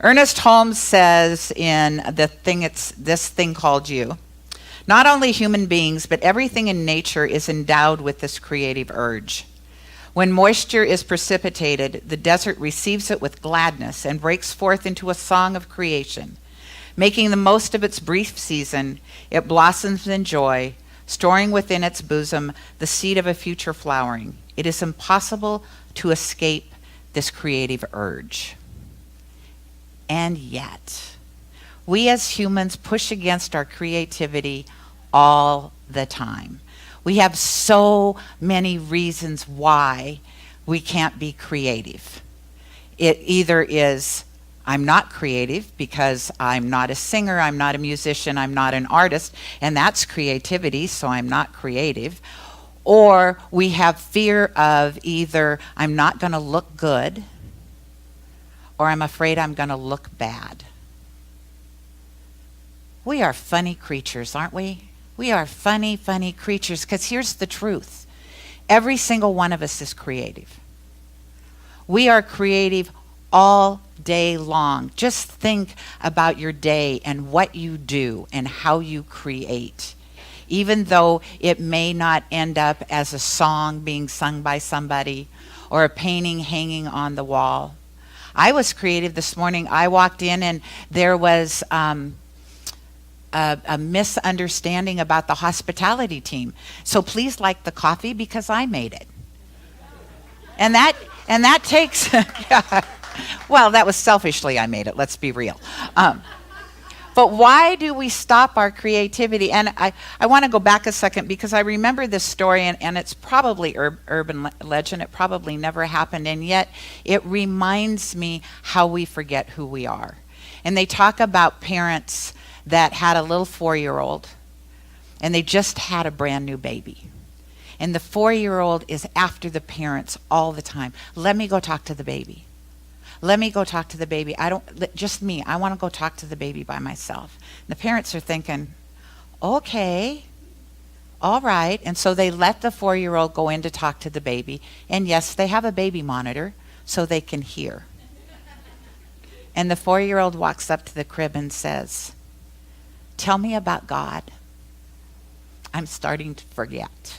Ernest Holmes says in This Thing Called You, not only human beings, but everything in nature is endowed with this creative urge. When moisture is precipitated, the desert receives it with gladness and breaks forth into a song of creation. Making the most of its brief season, it blossoms in joy, storing within its bosom the seed of a future flowering. It is impossible to escape this creative urge. And yet, we as humans push against our creativity all the time. We have so many reasons why we can't be creative. It either is, I'm not creative because I'm not a singer, I'm not a musician, I'm not an artist, and that's creativity, so I'm not creative. Or we have fear of either I'm not going to look good or I'm afraid I'm going to look bad. We are funny creatures, aren't we? We are funny creatures, because here's the truth. Every single one of us is creative. We are creative all day long. Just think about your day and what you do and how you create. Even though it may not end up as a song being sung by somebody or a painting hanging on the wall. I was creative this morning. I walked in and there was a misunderstanding about the hospitality team. So please like the coffee because I made it. And that takes, yeah. Well, that was selfishly I made it, let's be real. But why do we stop our creativity? And I want to go back a second because I remember this story, and it's probably urban legend. It probably never happened, and yet it reminds me how we forget who we are. And they talk about parents that had a little 4-year-old, and they just had a brand new baby. And the 4-year-old is after the parents all the time. Let me go talk to the baby. Let me go talk to the baby. Just me. I want to go talk to the baby by myself. And the parents are thinking, okay, all right. And so they let the 4-year-old go in to talk to the baby. And yes, they have a baby monitor so they can hear. And the 4-year-old walks up to the crib and says, tell me about God. I'm starting to forget.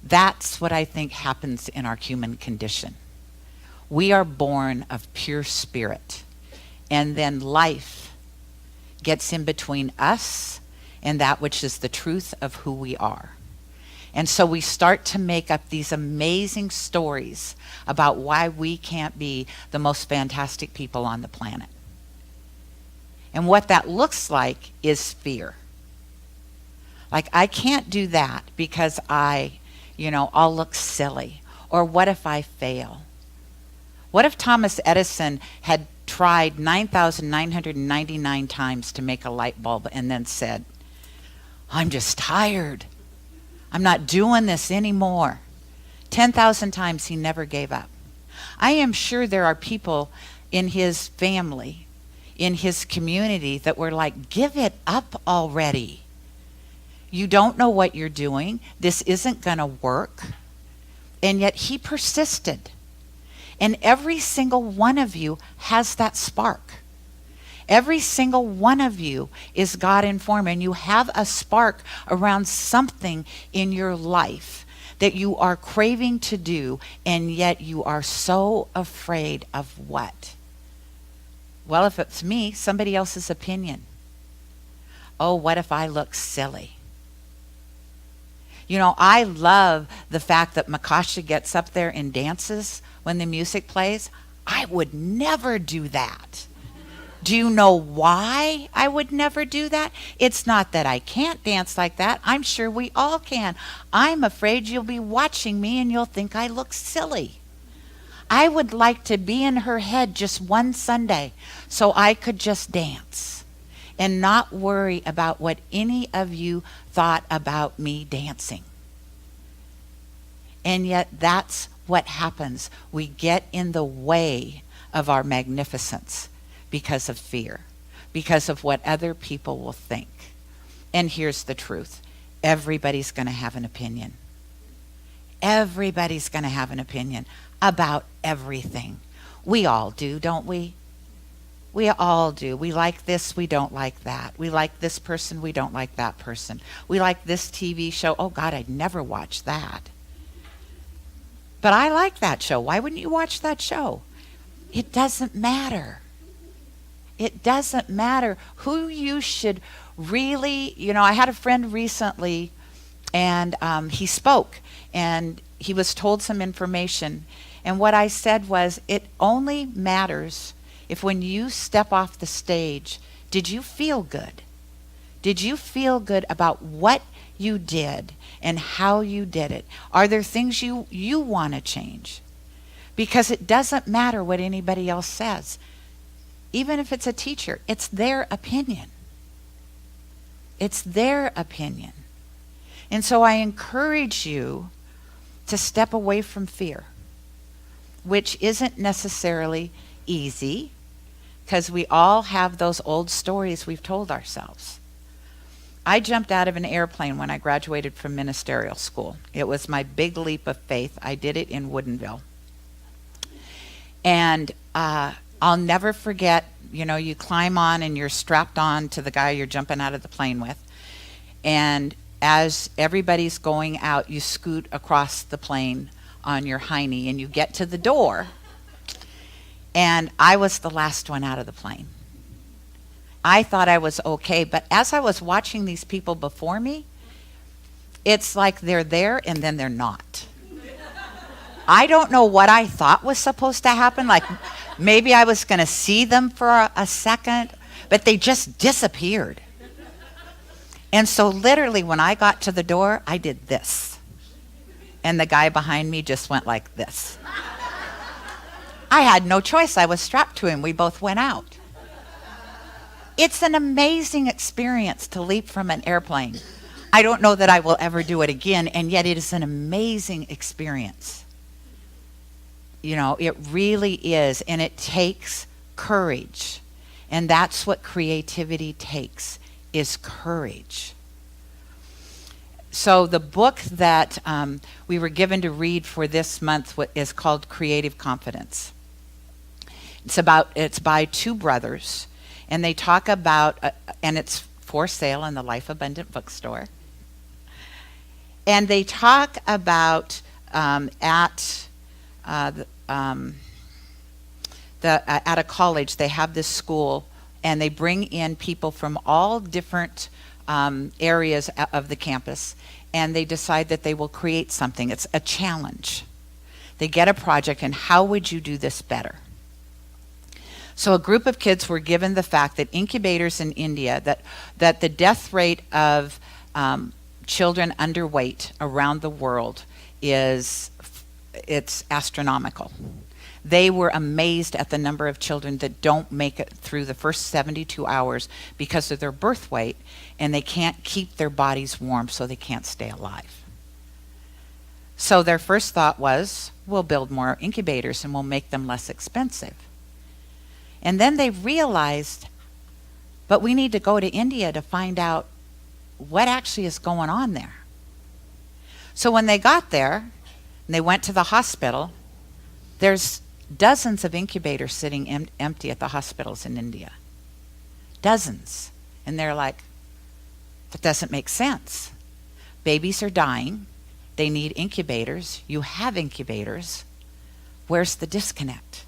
That's what I think happens in our human condition. We are born of pure spirit, and then life gets in between us and that which is the truth of who we are. And so we start to make up these amazing stories about why we can't be the most fantastic people on the planet. And what that looks like is fear. Like, I can't do that because I'll look silly. Or what if I fail? What if Thomas Edison had tried 9,999 times to make a light bulb and then said, I'm just tired. I'm not doing this anymore. 10,000 times he never gave up. I am sure there are people in his family, in his community that were like, give it up already. You don't know what you're doing. This isn't going to work. And yet he persisted. And every single one of you has that spark. Every single one of you is God-informed, and you have a spark around something in your life that you are craving to do, and yet you are so afraid of what? Well, if it's me, somebody else's opinion. Oh, what if I look silly? I love the fact that Makasha gets up there and dances when the music plays. I would never do that. Do you know why I would never do that? It's not that I can't dance like that. I'm sure we all can. I'm afraid you'll be watching me and you'll think I look silly. I would like to be in her head just one Sunday so I could just dance and not worry about what any of you thought about me dancing. And yet that's what happens. We get in the way of our magnificence because of fear, because of what other people will think. And here's the truth. Everybody's going to have an opinion. Everybody's going to have an opinion about everything. We all do, don't we? We all do. We like this, we don't like that. We like this person, we don't like that person. We like this TV show. Oh God, I'd never watch that. But I like that show. Why wouldn't you watch that show? It doesn't matter. It doesn't matter who you should really, I had a friend recently, and he spoke, and he was told some information. And what I said was, it only matters if when you step off the stage, did you feel good? Did you feel good about what you did and how you did it? Are there things you want to change? Because it doesn't matter what anybody else says. Even if it's a teacher, it's their opinion. It's their opinion. And so I encourage you to step away from fear, which isn't necessarily easy, because we all have those old stories we've told ourselves. I jumped out of an airplane when I graduated from ministerial school. It was my big leap of faith. I did it in Woodinville. And I'll never forget, you climb on and you're strapped on to the guy you're jumping out of the plane with. And as everybody's going out, you scoot across the plane on your hiney and you get to the door. And I was the last one out of the plane. I thought I was okay, but as I was watching these people before me, it's like they're there and then they're not. I don't know what I thought was supposed to happen. Like maybe I was going to see them for a second, but they just disappeared. And so literally when I got to the door, I did this. And the guy behind me just went like this. I had no choice. I was strapped to him. We both went out. It's an amazing experience to leap from an airplane. I don't know that I will ever do it again, and yet it is an amazing experience. It really is, and it takes courage. And that's what creativity takes, is courage. So the book that we were given to read for this month is called Creative Confidence. It's by two brothers, and they talk about, and it's for sale in the Life Abundant bookstore. And they talk about at a college, they have this school, and they bring in people from all different areas of the campus, and they decide that they will create something. It's a challenge. They get a project, and how would you do this better? So a group of kids were given the fact that incubators in India, that the death rate of children underweight around the world it's astronomical. They were amazed at the number of children that don't make it through the first 72 hours because of their birth weight, and they can't keep their bodies warm, so they can't stay alive. So their first thought was, we'll build more incubators and we'll make them less expensive. And then they realized, but we need to go to India to find out what actually is going on there. So when they got there, and they went to the hospital, there's dozens of incubators sitting empty at the hospitals in India. Dozens. And they're like, that doesn't make sense. Babies are dying. They need incubators. You have incubators. Where's the disconnect?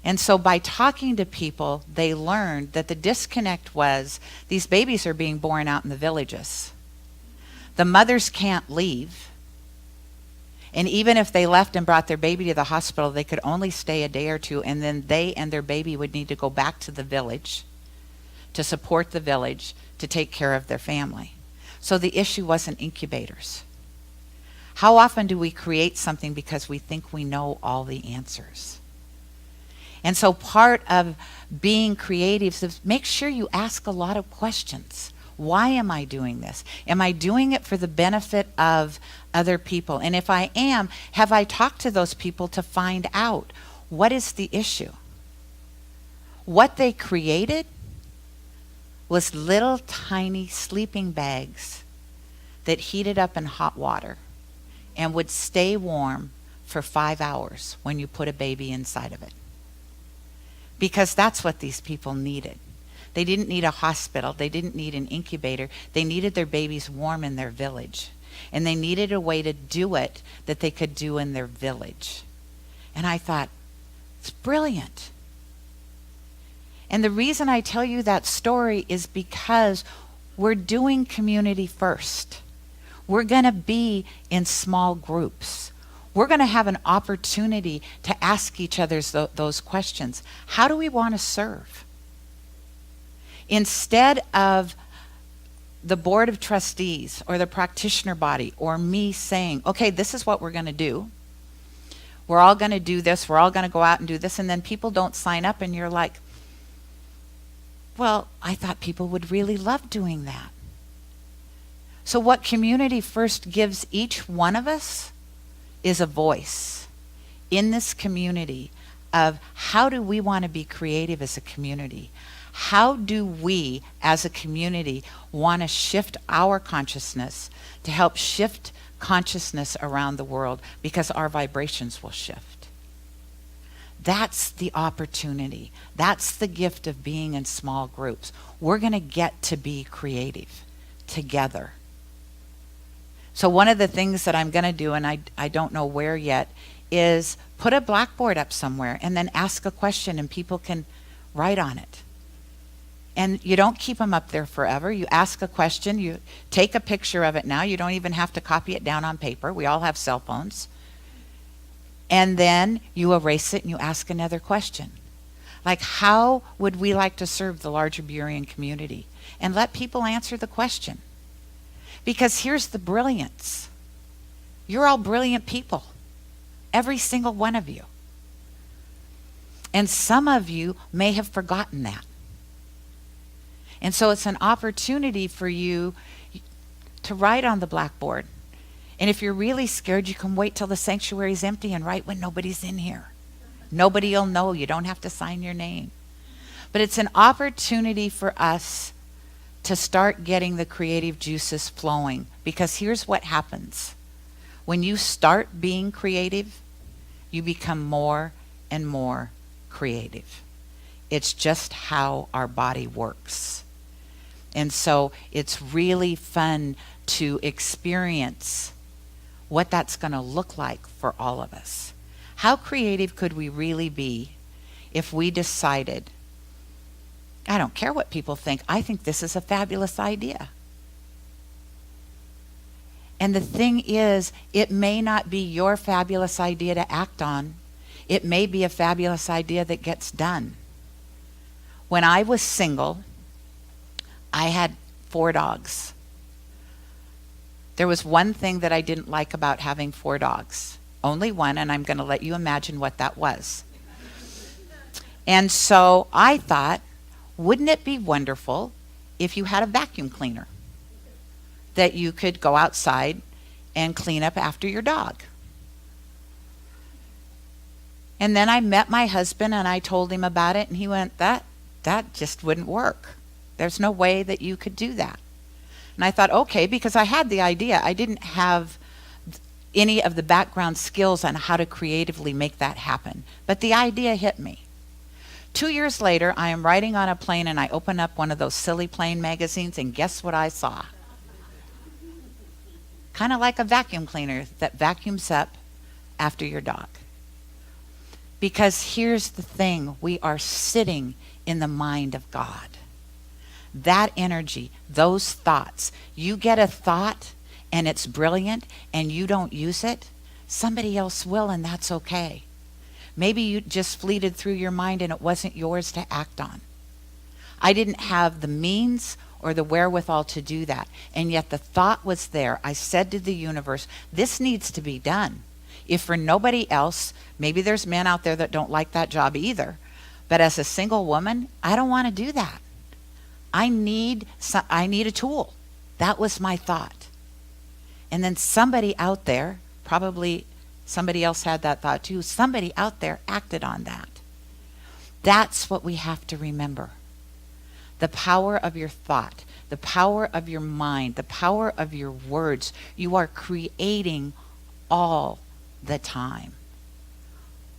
And so by talking to people, they learned that the disconnect was these babies are being born out in the villages. The mothers can't leave. And even if they left and brought their baby to the hospital, they could only stay a day or two, and then they and their baby would need to go back to the village to support the village to take care of their family. So the issue wasn't incubators. How often do we create something because we think we know all the answers? And so part of being creative is make sure you ask a lot of questions. Why am I doing this? Am I doing it for the benefit of other people? And if I am, have I talked to those people to find out what is the issue? What they created was little tiny sleeping bags that heated up in hot water and would stay warm for 5 hours when you put a baby inside of it. because that's what these people needed. They didn't need a hospital. They didn't need an incubator. They needed their babies warm in their village. And they needed a way to do it that they could do in their village. And I thought, it's brilliant. And the reason I tell you that story is because we're doing community first. We're going to be in small groups. We're going to have an opportunity to ask each other those questions. How do we want to serve? Instead of the board of trustees or the practitioner body or me saying, okay, this is what we're going to do. We're all going to do this. We're all going to go out and do this. And then people don't sign up and you're like, well, I thought people would really love doing that. So what Community First gives each one of us is a voice in this community of how do we want to be creative as a community? How do we as a community want to shift our consciousness to help shift consciousness around the world, because our vibrations will shift? That's the opportunity. That's the gift of being in small groups. We're going to get to be creative together. So one of the things that I'm going to do, and I don't know where yet, is put a blackboard up somewhere and then ask a question and people can write on it. And you don't keep them up there forever. You ask a question, you take a picture of it now. You don't even have to copy it down on paper. We all have cell phones. And then you erase it and you ask another question. Like, how would we like to serve the larger Burien community? And let people answer the question. Because here's the brilliance. You're all brilliant people. Every single one of you. And some of you may have forgotten that. And so it's an opportunity for you to write on the blackboard. And if you're really scared, you can wait till the sanctuary is empty and write when nobody's in here. Nobody will know. You don't have to sign your name. But it's an opportunity for us to start getting the creative juices flowing. Because here's what happens. When you start being creative, you become more and more creative. It's just how our body works. And so it's really fun to experience what that's going to look like for all of us. How creative could we really be if we decided, I don't care what people think, I think this is a fabulous idea. And the thing is, it may not be your fabulous idea to act on. It may be a fabulous idea that gets done. When I was single, I had 4 dogs. There was one thing that I didn't like about having 4 dogs. Only one, and I'm going to let you imagine what that was. And so I thought, wouldn't it be wonderful if you had a vacuum cleaner that you could go outside and clean up after your dog? And then I met my husband and I told him about it, and he went, that just wouldn't work. There's no way that you could do that. And I thought, okay, because I had the idea. I didn't have any of the background skills on how to creatively make that happen. But the idea hit me. 2 years later, I am riding on a plane and I open up one of those silly plane magazines, and guess what I saw? Kind of like a vacuum cleaner that vacuums up after your dog. Because here's the thing, we are sitting in the mind of God. That energy, those thoughts, you get a thought and it's brilliant and you don't use it, somebody else will, and that's okay. Maybe you just fleeted through your mind and it wasn't yours to act on. I didn't have the means or the wherewithal to do that, and yet the thought was there. I said to the universe, this needs to be done. If for nobody else, maybe there's men out there that don't like that job either, but as a single woman, I don't want to do that. I need a tool. That was my thought. And then somebody out there, probably somebody else had that thought too, somebody out there acted on that. That's what we have to remember. The power of your thought, the power of your mind, the power of your words. You are creating all the time.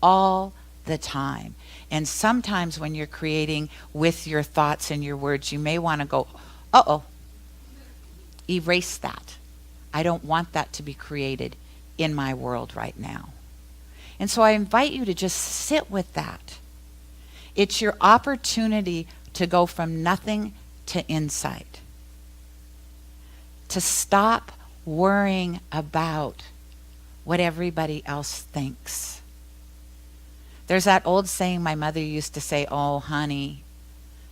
All the time. And sometimes when you're creating with your thoughts and your words, you may want to go, uh-oh, erase that. I don't want that to be created in my world right now. And so I invite you to just sit with that. It's your opportunity to go from nothing to insight. To stop worrying about what everybody else thinks. There's that old saying my mother used to say, oh, honey,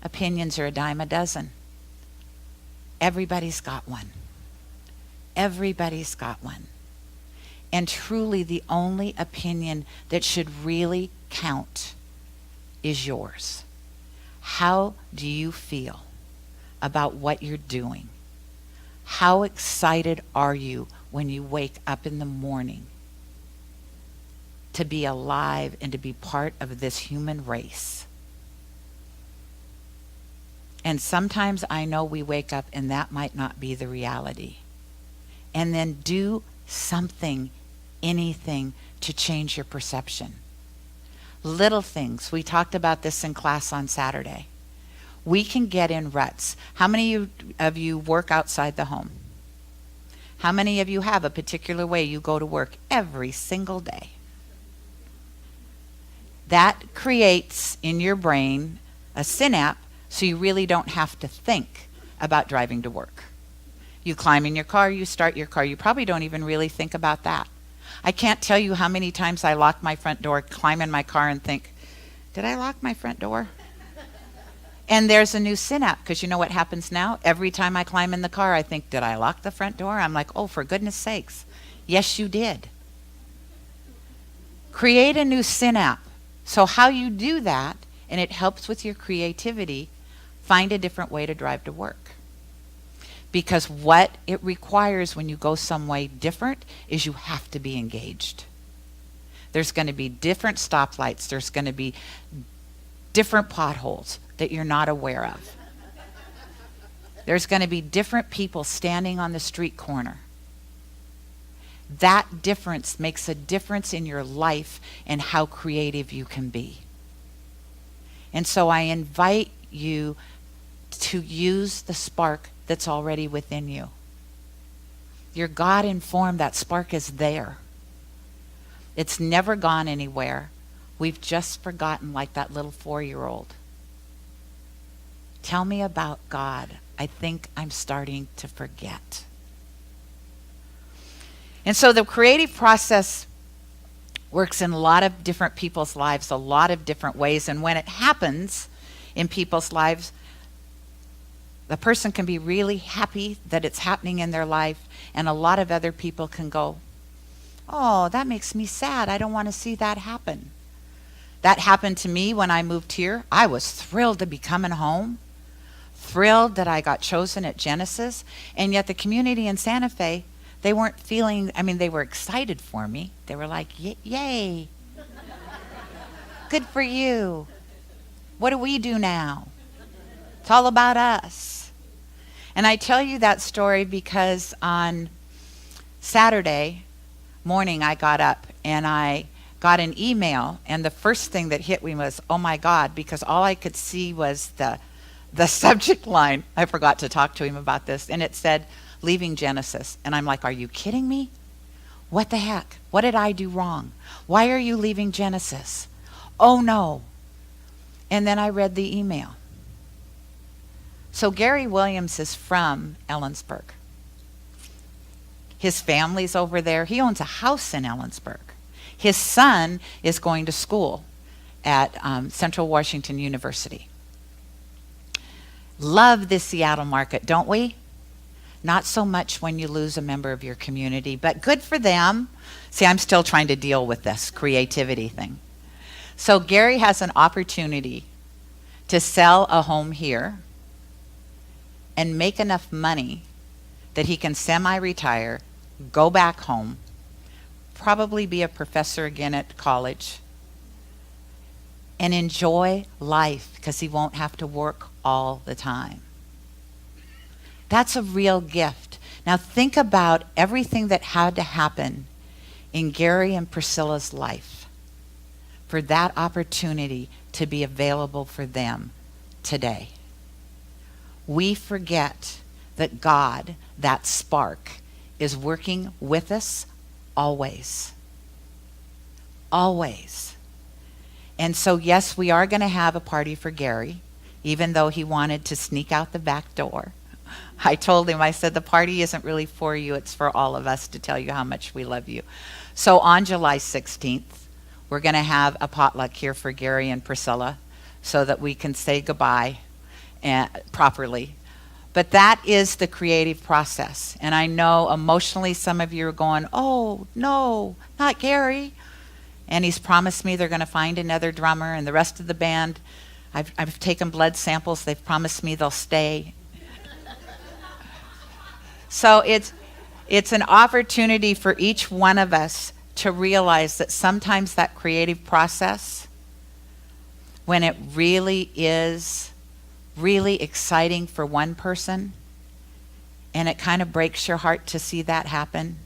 opinions are a dime a dozen. Everybody's got one. Everybody's got one. And truly the only opinion that should really count is yours. How do you feel about what you're doing? How excited are you when you wake up in the morning to be alive and to be part of this human race? And sometimes I know we wake up and that might not be the reality. And then do something, anything to change your perception. Little things. We talked about this in class on Saturday. We can get in ruts. How many of you work outside the home? How many of you have a particular way you go to work every single day? That creates in your brain a synapse so you really don't have to think about driving to work. You climb in your car, you start your car. You probably don't even really think about that. I can't tell you how many times I lock my front door, climb in my car and think, did I lock my front door? And there's a new synapse, because you know what happens now? Every time I climb in the car, I think, did I lock the front door? I'm like, oh, for goodness sakes. Yes, you did. Create a new synapse. So how you do that, and it helps with your creativity, find a different way to drive to work. Because what it requires when you go some way different is you have to be engaged. There's going to be different stoplights. There's going to be different potholes that you're not aware of. There's going to be different people standing on the street corner. That difference makes a difference in your life and how creative you can be. And so I invite you to use the spark that's already within you. You're God-informed. That spark is there. It's never gone anywhere. We've just forgotten, like that little 4-year-old. Tell me about God. I think I'm starting to forget. And so the creative process works in a lot of different people's lives, a lot of different ways. And when it happens in people's lives, the person can be really happy that it's happening in their life, and a lot of other people can go, oh, that makes me sad. I don't want to see that happen. That happened to me when I moved here. I was thrilled to be coming home, thrilled that I got chosen at Genesis, and yet the community in Santa Fe, they weren't feeling, they were excited for me. They were like, yay, good for you. What do we do now? It's all about us. And I tell you that story because on Saturday morning I got up and I got an email, and the first thing that hit me was, oh my God, because all I could see was the subject line. I forgot to talk to him about this, and it said, leaving Genesis. And I'm like, are you kidding me? What the heck? What did I do wrong? Why are you leaving Genesis? Oh no. And then I read the email. So Gary Williams is from Ellensburg. His family's over there. He owns a house in Ellensburg. His son is going to school at Central Washington University. Love this Seattle market, don't we? Not so much when you lose a member of your community, but good for them. See, I'm still trying to deal with this creativity thing. So Gary has an opportunity to sell a home here and make enough money that he can semi-retire, go back home, probably be a professor again at college, and enjoy life because he won't have to work all the time. That's a real gift. Now think about everything that had to happen in Gary and Priscilla's life for that opportunity to be available for them today. We forget that God, that spark, is working with us always. Always. And so, yes, we are going to have a party for Gary, even though he wanted to sneak out the back door. I told him, I said, the party isn't really for you, it's for all of us to tell you how much we love you. So on July 16th, we're going to have a potluck here for Gary and Priscilla so that we can say goodbye properly. But that is the creative process. And I know emotionally some of you are going, oh, no, not Gary. And he's promised me they're going to find another drummer, and the rest of the band, I've taken blood samples. They've promised me they'll stay. So it's an opportunity for each one of us to realize that sometimes that creative process, when it really is really exciting for one person, and it kind of breaks your heart to see that happen,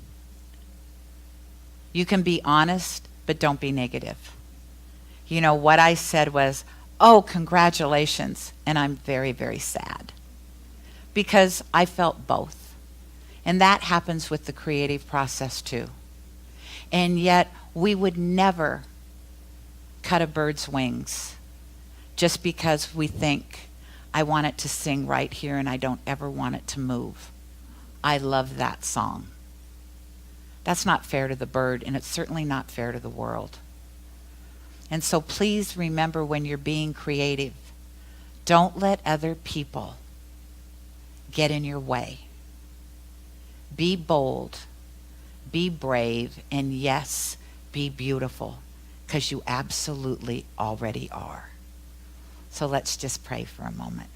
you can be honest, but don't be negative. You know, what I said was, oh, congratulations, and I'm very, very sad, because I felt both. And that happens with the creative process too. And yet we would never cut a bird's wings just because we think, I want it to sing right here and I don't ever want it to move. I love that song. That's not fair to the bird, and it's certainly not fair to the world. And so please remember, when you're being creative, don't let other people get in your way. Be bold, be brave, and yes, be beautiful, because you absolutely already are. So let's just pray for a moment.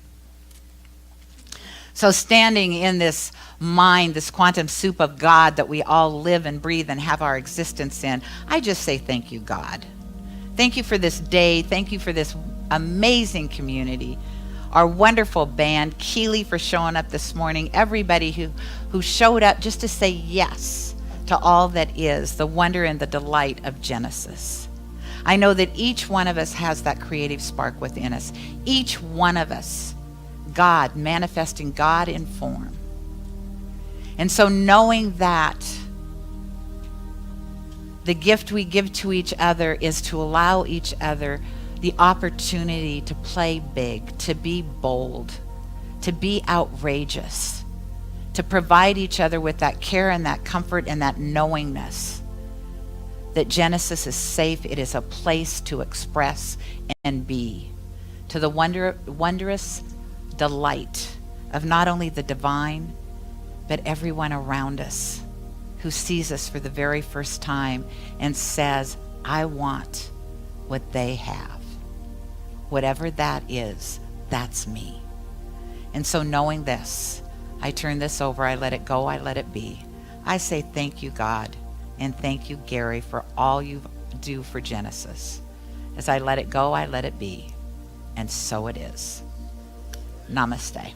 So standing in this mind, this quantum soup of God that we all live and breathe and have our existence in, I just say thank you, God. Thank you for this day. Thank you for this amazing community. Our wonderful band, Keeley for showing up this morning, everybody who showed up just to say yes to all that is, the wonder and the delight of Genesis. I know that each one of us has that creative spark within us. Each one of us, God, manifesting God in form. And so knowing that the gift we give to each other is to allow each other the opportunity to play big, to be bold, to be outrageous, to provide each other with that care and that comfort and that knowingness that Genesis is safe. It is a place to express and be, to the wondrous delight of not only the divine, but everyone around us who sees us for the very first time and says, I want what they have. Whatever that is, that's me. And so knowing this, I turn this over, I let it go, I let it be. I say thank you, God, and thank you, Gary, for all you do for Genesis. As I let it go, I let it be. And so it is. Namaste.